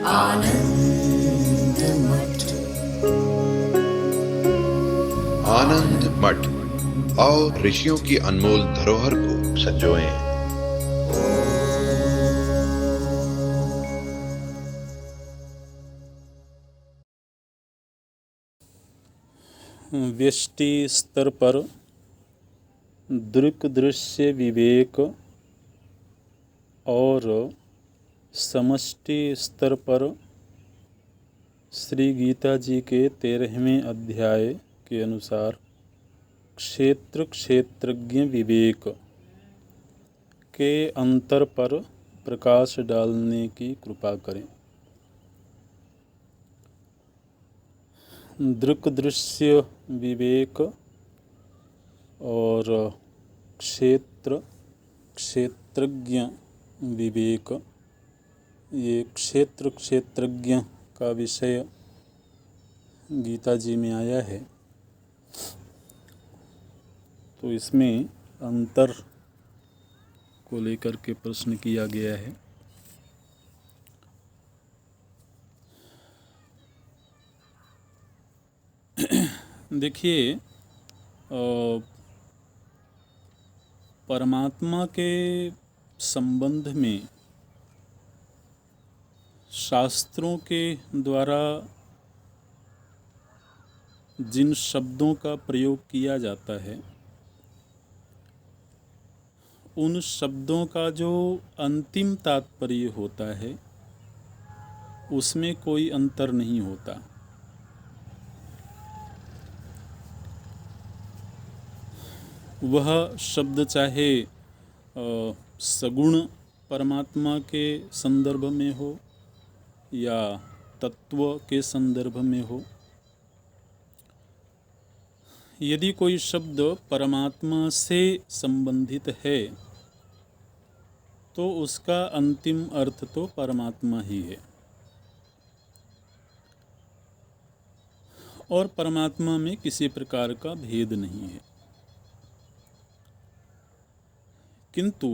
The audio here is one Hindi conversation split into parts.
आनंद मठ। आनंद मठ और ऋषियों की अनमोल धरोहर को संजोएं। व्यष्टि स्तर पर दृक् दृश्य विवेक और समष्टि स्तर पर श्री गीता जी के 13वें अध्याय के अनुसार क्षेत्र क्षेत्रज्ञ विवेक के अंतर पर प्रकाश डालने की कृपा करें। दृक् दृश्य विवेक और क्षेत्र क्षेत्रज्ञ विवेक, ये क्षेत्र क्षेत्रज्ञ का विषय गीता जी में आया है। तो इसमें अंतर को लेकर के प्रश्न किया गया है। देखिए, परमात्मा के संबंध में शास्त्रों के द्वारा जिन शब्दों का प्रयोग किया जाता है, उन शब्दों का जो अंतिम तात्पर्य होता है उसमें कोई अंतर नहीं होता। वह शब्द चाहे सगुण परमात्मा के संदर्भ में हो या तत्व के संदर्भ में हो, यदि कोई शब्द परमात्मा से संबंधित है तो उसका अंतिम अर्थ तो परमात्मा ही है। और परमात्मा में किसी प्रकार का भेद नहीं है। किंतु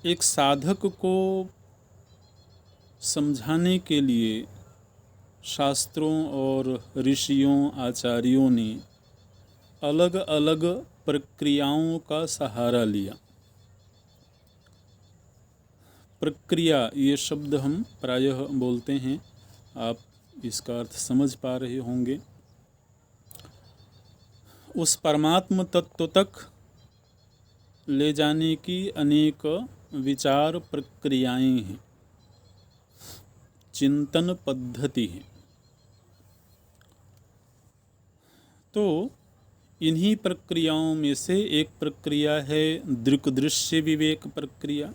एक साधक को समझाने के लिए शास्त्रों और ऋषियों आचार्यों ने अलग अलग प्रक्रियाओं का सहारा लिया। प्रक्रिया ये शब्द हम प्रायः बोलते हैं, आप इसका अर्थ समझ पा रहे होंगे। उस परमात्म तत्व तक ले जाने की अनेक विचार प्रक्रियाएं हैं, चिंतन पद्धति है। तो इन्हीं प्रक्रियाओं में से एक प्रक्रिया है दृक् दृश्य विवेक प्रक्रिया,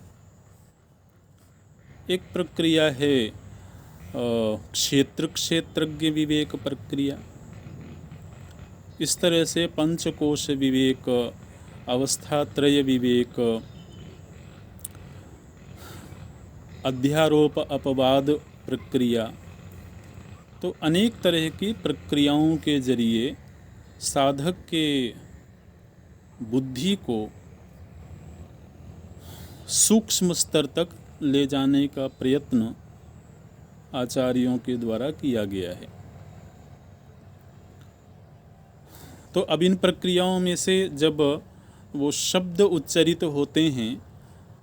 एक प्रक्रिया है क्षेत्र क्षेत्रज्ञ विवेक प्रक्रिया। इस तरह से पंचकोश विवेक, अवस्थात्रय विवेक, अध्यारोप अपवाद प्रक्रिया, तो अनेक तरह की प्रक्रियाओं के जरिए साधक के बुद्धि को सूक्ष्म स्तर तक ले जाने का प्रयत्न आचार्यों के द्वारा किया गया है। तो अब इन प्रक्रियाओं में से जब वो शब्द उच्चरित होते हैं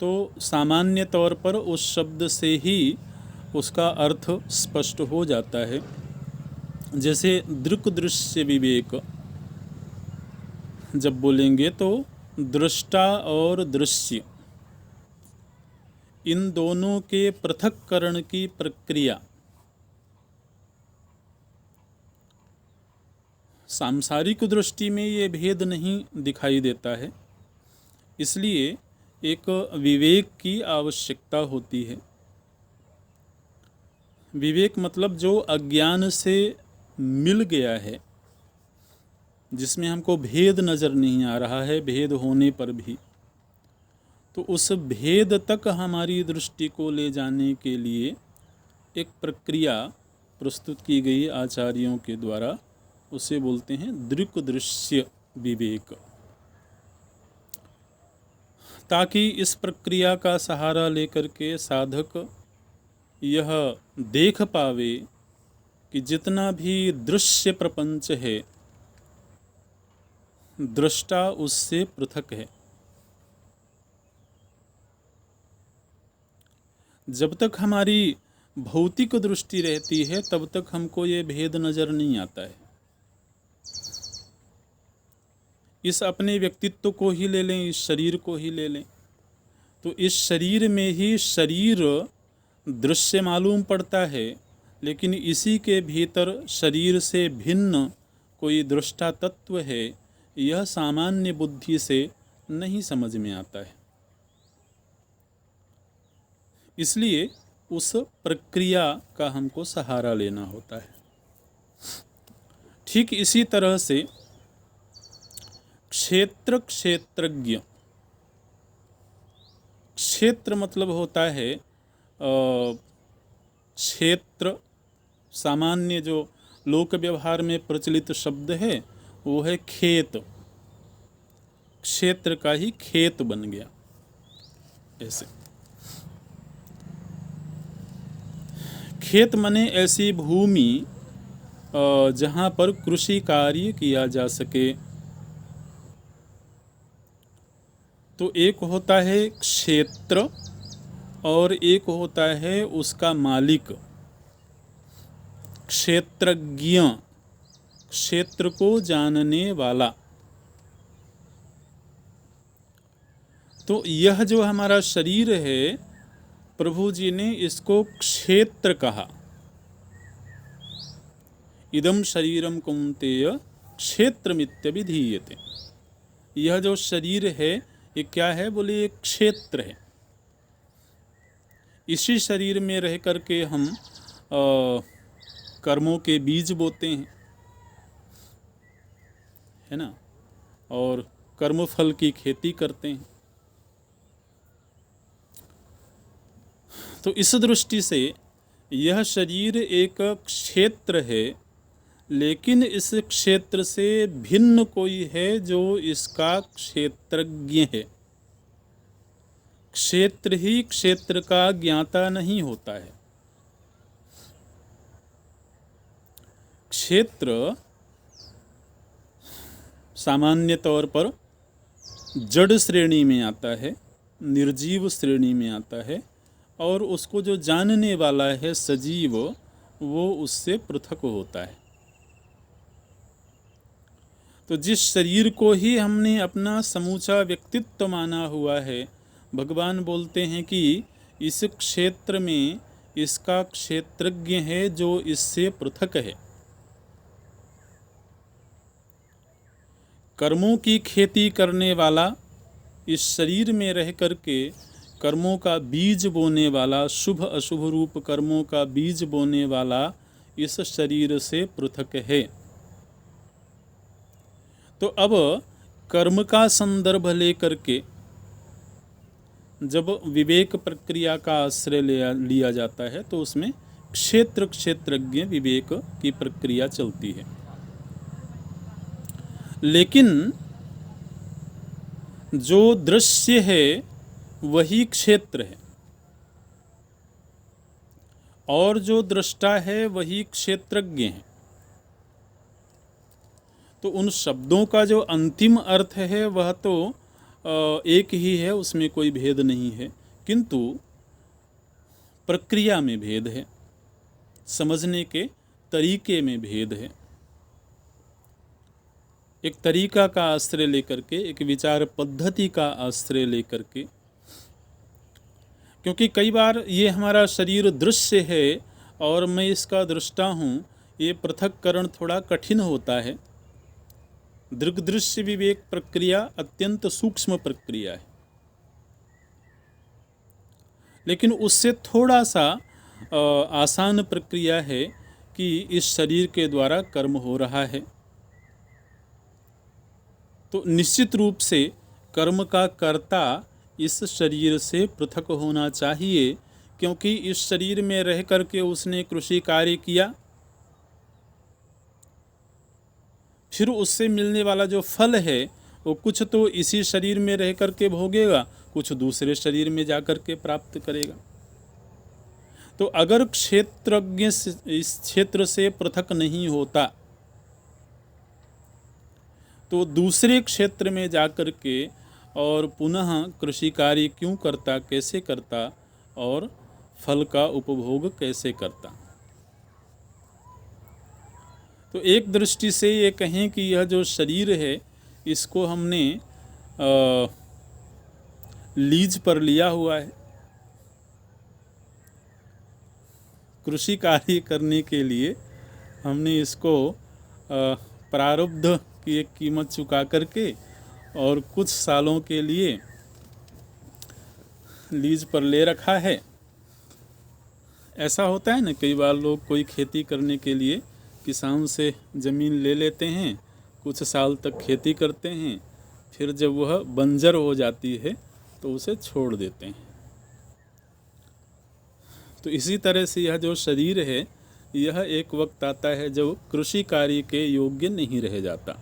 तो सामान्य तौर पर उस शब्द से ही उसका अर्थ स्पष्ट हो जाता है। जैसे दृक् दृश्य विवेक जब बोलेंगे तो दृष्टा और दृश्य, इन दोनों के पृथक्करण की प्रक्रिया सांसारिक दृष्टि में ये भेद नहीं दिखाई देता है, इसलिए एक विवेक की आवश्यकता होती है। विवेक मतलब जो अज्ञान से मिल गया है, जिसमें हमको भेद नज़र नहीं आ रहा है, भेद होने पर भी, तो उस भेद तक हमारी दृष्टि को ले जाने के लिए एक प्रक्रिया प्रस्तुत की गई आचार्यों के द्वारा, उसे बोलते हैं दृक् दृश्य विवेक। ताकि इस प्रक्रिया का सहारा लेकर के साधक यह देख पावे कि जितना भी दृश्य प्रपंच है, दृष्टा उससे पृथक है। जब तक हमारी भौतिक दृष्टि रहती है तब तक हमको ये भेद नजर नहीं आता है। इस अपने व्यक्तित्व को ही ले लें, इस शरीर को ही ले लें, तो इस शरीर में ही शरीर दृश्य मालूम पड़ता है, लेकिन इसी के भीतर शरीर से भिन्न कोई दृष्टा तत्व है, यह सामान्य बुद्धि से नहीं समझ में आता है। इसलिए उस प्रक्रिया का हमको सहारा लेना होता है। ठीक इसी तरह से क्षेत्र क्षेत्रज्ञ, क्षेत्र मतलब होता है क्षेत्र, सामान्य जो लोक व्यवहार में प्रचलित शब्द है वो है खेत। क्षेत्र का ही खेत बन गया। ऐसे खेत माने ऐसी भूमि जहाँ पर कृषि कार्य किया जा सके। तो एक होता है क्षेत्र और एक होता है उसका मालिक। क्षेत्रज्ञ, क्षेत्र को जानने वाला। तो यह जो हमारा शरीर है, प्रभु जी ने इसको क्षेत्र कहा। इदं शरीरम कौन्तेय क्षेत्रमित्यभिधीयते। यह जो शरीर है ये क्या है? बोले ये क्षेत्र है। इसी शरीर में रह करके हम कर्मों के बीज बोते हैं, है ना, और कर्मफल की खेती करते हैं। तो इस दृष्टि से यह शरीर एक क्षेत्र है, लेकिन इस क्षेत्र से भिन्न कोई है जो इसका क्षेत्रज्ञ है। क्षेत्र ही क्षेत्र का ज्ञाता नहीं होता है। क्षेत्र सामान्य तौर पर जड़ श्रेणी में आता है, निर्जीव श्रेणी में आता है, और उसको जो जानने वाला है सजीव, वो उससे पृथक होता है। तो जिस शरीर को ही हमने अपना समूचा व्यक्तित्व माना हुआ है, भगवान बोलते हैं कि इस क्षेत्र में इसका क्षेत्रज्ञ है जो इससे पृथक है। कर्मों की खेती करने वाला, इस शरीर में रह करके कर्मों का बीज बोने वाला, शुभ अशुभ रूप कर्मों का बीज बोने वाला इस शरीर से पृथक है। तो अब कर्म का संदर्भ लेकर के जब विवेक प्रक्रिया का आश्रय लिया जाता है तो उसमें क्षेत्र क्षेत्रज्ञ विवेक की प्रक्रिया चलती है। लेकिन जो दृश्य है वही क्षेत्र है, और जो दृष्टा है वही क्षेत्रज्ञ है। तो उन शब्दों का जो अंतिम अर्थ है वह तो एक ही है, उसमें कोई भेद नहीं है, किंतु प्रक्रिया में भेद है, समझने के तरीके में भेद है। एक तरीका का आश्रय लेकर के, एक विचार पद्धति का आश्रय लेकर के, क्योंकि कई बार ये हमारा शरीर दृश्य है और मैं इसका दृष्टा हूँ, ये पृथक्करण थोड़ा कठिन होता है। दृग्दृश्य विवेक प्रक्रिया अत्यंत सूक्ष्म प्रक्रिया है, लेकिन उससे थोड़ा सा आसान प्रक्रिया है कि इस शरीर के द्वारा कर्म हो रहा है, तो निश्चित रूप से कर्म का कर्ता इस शरीर से पृथक होना चाहिए, क्योंकि इस शरीर में रह करके उसने कृषि कार्य किया, फिर उससे मिलने वाला जो फल है वो कुछ तो इसी शरीर में रह करके भोगेगा, कुछ दूसरे शरीर में जा कर के प्राप्त करेगा। तो अगर क्षेत्रज्ञ इस क्षेत्र से पृथक नहीं होता तो दूसरे क्षेत्र में जाकर के और पुनः कृषि कार्य क्यों करता, कैसे करता और फल का उपभोग कैसे करता। तो एक दृष्टि से ये कहें कि यह जो शरीर है इसको हमने लीज पर लिया हुआ है, कृषि कार्य करने के लिए हमने इसको प्रारब्ध की एक कीमत चुका करके और कुछ सालों के लिए लीज पर ले रखा है। ऐसा होता है ना, कई बार लोग कोई खेती करने के लिए किसान से ज़मीन ले लेते हैं, कुछ साल तक खेती करते हैं, फिर जब वह बंजर हो जाती है तो उसे छोड़ देते हैं। तो इसी तरह से यह जो शरीर है यह एक वक्त आता है जब कृषि कार्य के योग्य नहीं रह जाता,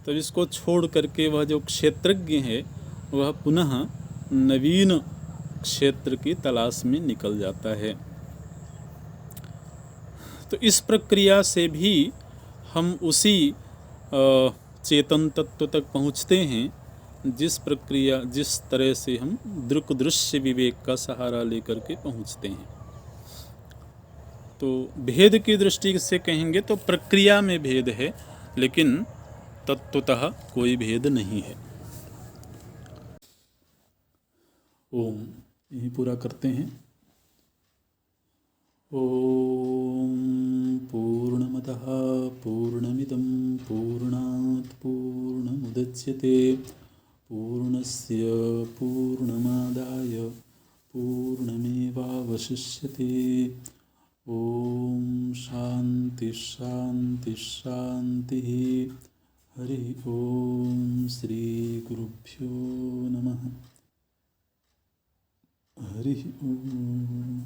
तो इसको छोड़ करके वह जो क्षेत्रज्ञ है वह पुनः नवीन क्षेत्र की तलाश में निकल जाता है। तो इस प्रक्रिया से भी हम उसी चेतन तत्व तक पहुँचते हैं जिस तरह से हम दृक् दृश्य विवेक का सहारा लेकर के पहुँचते हैं। तो भेद की दृष्टि से कहेंगे तो प्रक्रिया में भेद है, लेकिन तत्वतः कोई भेद नहीं है। ओम, यही पूरा करते हैं। ओम पूर्णमतः पूर्णमिदं पूर्णात् पूर्णमुदच्यते पूर्णस्य पूर्णमादाय पूर्णमेवावशिष्यते। ओम शांति शांति शांतिः। हरि ओम। श्री गुरुभ्यो नमः। हरि ओम।